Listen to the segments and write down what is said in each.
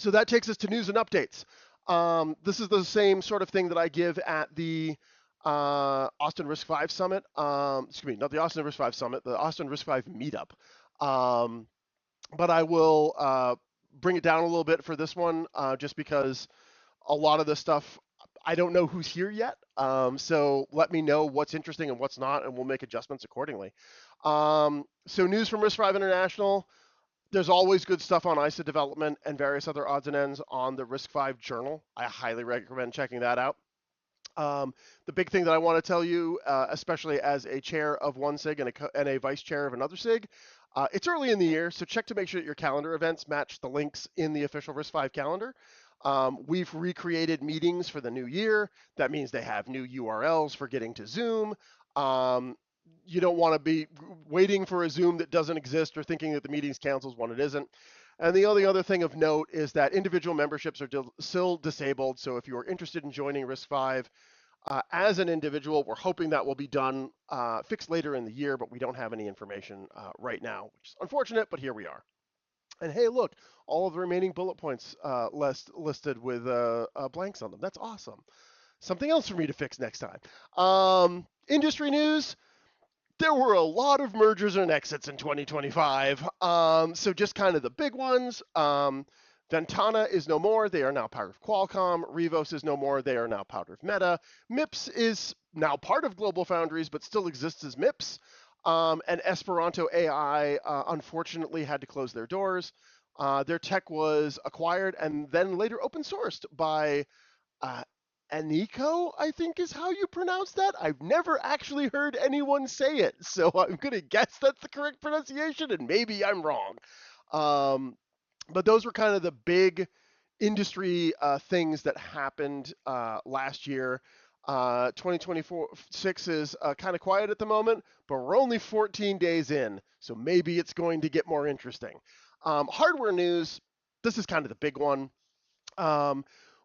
So that takes us to news and updates. This is the same sort of thing that I give at the Austin RISC-V Summit. Excuse me, not the Austin RISC-V Summit, the Austin RISC-V Meetup. Um, but I will bring it down a little bit for this one, just because a lot of this stuff I don't know who's here yet. So let me know what's interesting and what's not, and we'll make adjustments accordingly. So news from RISC-V International. There's always good stuff on ISA development and various other odds and ends on the RISC-V journal. I highly recommend checking that out. The big thing that I want to tell you, especially as a chair of one SIG and a vice chair of another SIG, it's early in the year, so check to make sure that your calendar events match the links in the official RISC-V calendar. We've recreated meetings for the new year. That means they have new URLs for getting to Zoom. You don't want to be waiting for a Zoom that doesn't exist or thinking that the meeting's canceled when it isn't. And the only other thing of note is that individual memberships are still disabled. So if you are interested in joining RISC-V as an individual, we're hoping that will be done, fixed later in the year, but we don't have any information right now, which is unfortunate, but here we are. And hey, look, all of the remaining bullet points listed with blanks on them. That's awesome. Something else for me to fix next time. Industry news. There were a lot of mergers and exits in 2025. So just kind of the big ones. Ventana is no more. They are now part of Qualcomm. Revos is no more. They are now part of Meta. MIPS is now part of Global Foundries, but still exists as MIPS. And Esperanto AI, unfortunately, had to close their doors. Their tech was acquired and then later open sourced by Anico, I think is how you pronounce that. I've never actually heard anyone say it, so I'm going to guess that's the correct pronunciation, and maybe I'm wrong. But those were kind of the big industry things that happened last year. 2026 is kind of quiet at the moment, but we're only 14 days in, so maybe it's going to get more interesting. Hardware news, this is kind of the big one.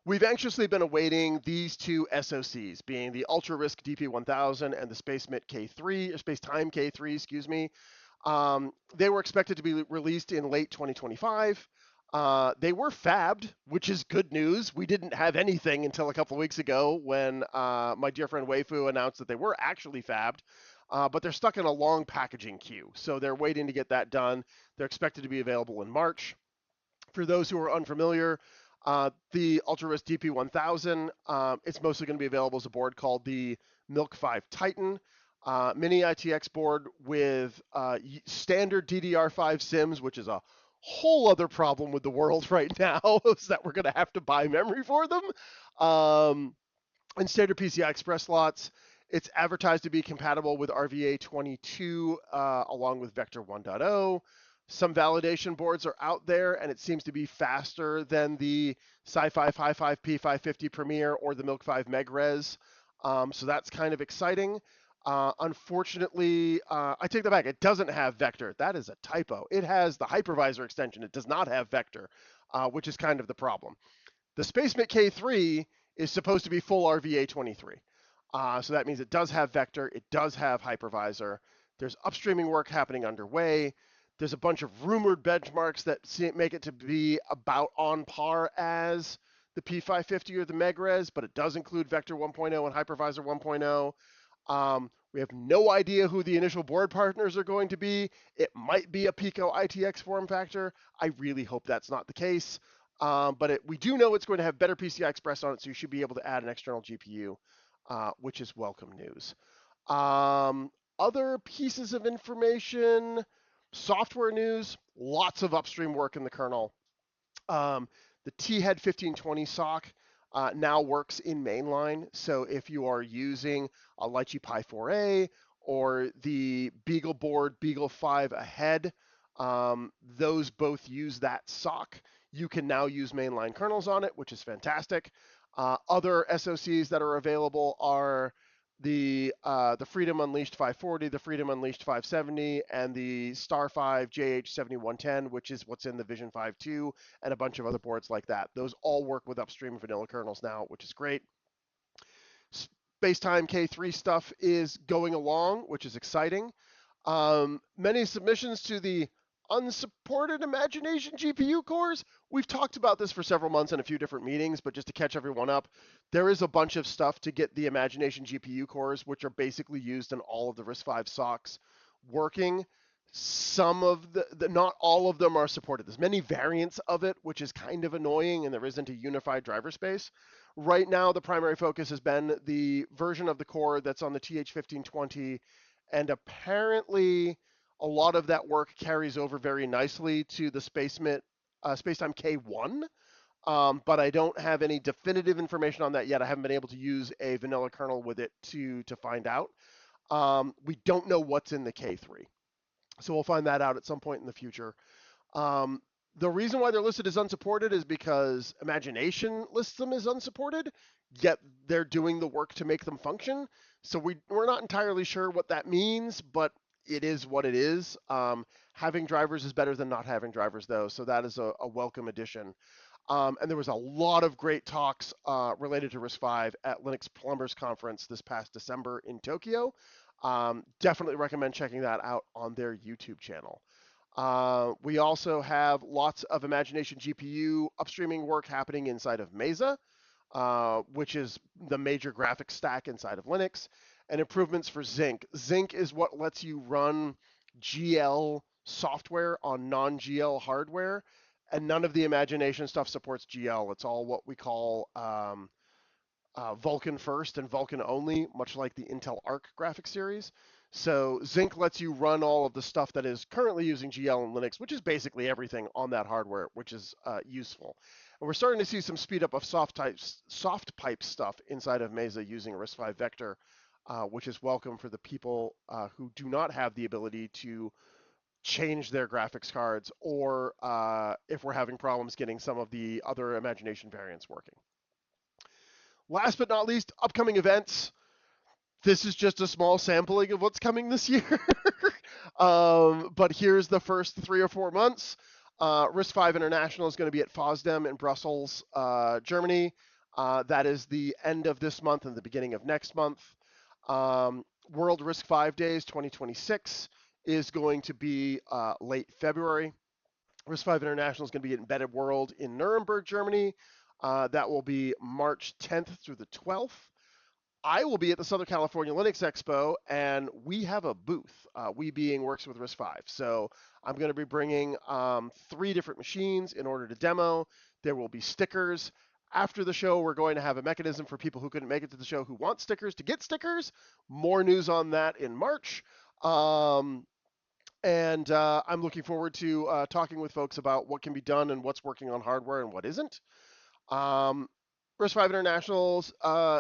We've anxiously been awaiting these two SoCs, being the Ultra RISC DP1000 and the SpaceMit K3, or SpaceTime K3, excuse me. They were expected to be released in late 2025. They were fabbed, which is good news. We didn't have anything until a couple of weeks ago when my dear friend Weifu announced that they were actually fabbed, but they're stuck in a long packaging queue. So they're waiting to get that done. They're expected to be available in March. For those who are unfamiliar, the UltraRISC DP1000, it's mostly going to be available as a board called the Milk 5 Titan. Mini ITX board with standard DDR5 SIMs, which is a whole other problem with the world right now, is that we're going to have to buy memory for them. And standard PCI Express slots. It's advertised to be compatible with RVA22 along with Vector 1.0. Some validation boards are out there, and it seems to be faster than the Sci-Fi Hi-Fi P550 Premier or the Milk 5 MegRes. So that's kind of exciting. Unfortunately, I take that back. It doesn't have Vector. That is a typo. It has the hypervisor extension. It does not have Vector, which is kind of the problem. The SpaceMit K3 is supposed to be full RVA23. So that means it does have Vector. It does have hypervisor. There's upstreaming work happening underway. There's a bunch of rumored benchmarks that make it to be about on par as the P550 or the MegRes, but it does include Vector 1.0 and Hypervisor 1.0. We have no idea who the initial board partners are going to be. It might be a Pico ITX form factor. I really hope that's not the case. But we do know it's going to have better PCI Express on it, so you should be able to add an external GPU, which is welcome news. Other pieces of information. Software news, lots of upstream work in the kernel. The T-Head 1520 SoC now works in mainline. So if you are using a Lychee Pi 4a or the Beagle board Beagle 5 ahead, those both use that SoC. You can now use mainline kernels on it, which is fantastic. Other SoCs that are available are the Freedom Unleashed 540, the Freedom Unleashed 570, and the Star 5 JH7110, which is what's in the Vision 5 2, and a bunch of other boards like that. Those all work with upstream vanilla kernels now, which is great. SpaceTime K3 stuff is going along, which is exciting. Many submissions to the unsupported imagination GPU cores. We've talked about this for several months in a few different meetings, but just to catch everyone up, there is a bunch of stuff to get the imagination GPU cores, which are basically used in all of the RISC-V SoCs, working. Some of not all of them are supported. There's many variants of it, which is kind of annoying, and there isn't a unified driver space. Right now, the primary focus has been the version of the core that's on the TH1520, and apparently a lot of that work carries over very nicely to the Spacetime K1, but I don't have any definitive information on that yet. I haven't been able to use a vanilla kernel with it to find out. We don't know what's in the K3, so we'll find that out at some point in the future. Um, the reason why they're listed as unsupported is because Imagination lists them as unsupported, yet they're doing the work to make them function. So we're not entirely sure what that means, but it is what it is. Having drivers is better than not having drivers, though, so that is a welcome addition. And there was a lot of great talks related to RISC-V at Linux Plumbers Conference this past December in Tokyo. Definitely recommend checking that out on their YouTube channel. We also have lots of Imagination GPU upstreaming work happening inside of Mesa, which is the major graphics stack inside of Linux, and improvements for Zinc. Zinc is what lets you run GL software on non-GL hardware, and none of the Imagination stuff supports GL. It's all what we call Vulkan first and Vulkan only, much like the Intel Arc graphics series. So Zinc lets you run all of the stuff that is currently using GL and Linux, which is basically everything on that hardware, which is useful. And we're starting to see some speed up of soft pipe stuff inside of Mesa using RISC-V Vector, which is welcome for the people who do not have the ability to change their graphics cards, or if we're having problems getting some of the other Imagination variants working. Last but not least, upcoming events. This is just a small sampling of what's coming this year. But here's the first 3 or 4 months. RISC-V International is going to be at FOSDEM in Brussels, Germany. That is the end of this month and the beginning of next month. World RISC-V Days 2026 is going to be late February. RISC-V International is going to be at Embedded World in Nuremberg, Germany. That will be March 10th through the 12th. I will be at the Southern California Linux Expo, and we have a booth, we being Works with RISC-V. So I'm going to be bringing 3 different machines in order to demo. There will be stickers. After the show, we're going to have a mechanism for people who couldn't make it to the show who want stickers to get stickers. More news on that in March. I'm looking forward to talking with folks about what can be done and what's working on hardware and what isn't. RISC-V International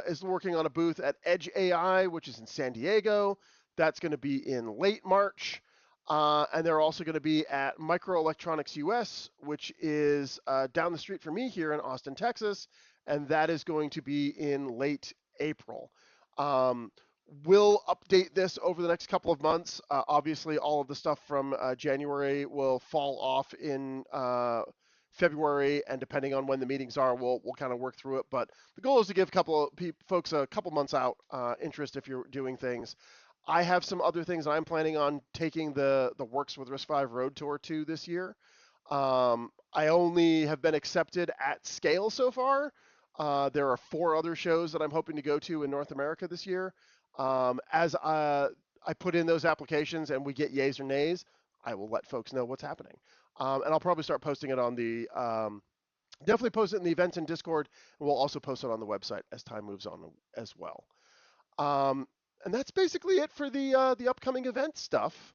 is working on a booth at Edge AI, which is in San Diego. That's going to be in late March. And they're also going to be at Microelectronics US, which is down the street from me here in Austin, Texas. And that is going to be in late April. We'll update this over the next couple of months. Obviously, all of the stuff from January will fall off in February, and depending on when the meetings are, we'll kind of work through it. But the goal is to give a couple of folks a couple months out interest if you're doing things. I have some other things I'm planning on taking the Works with RISC-V Road Tour to this year. I only have been accepted at scale so far. There are 4 other shows that I'm hoping to go to in North America this year. As I put in those applications and we get yays or nays, I will let folks know what's happening. And I'll probably start posting it on the, definitely post it in the events in Discord, and we'll also post it on the website as time moves on as well. And that's basically it for the upcoming event stuff.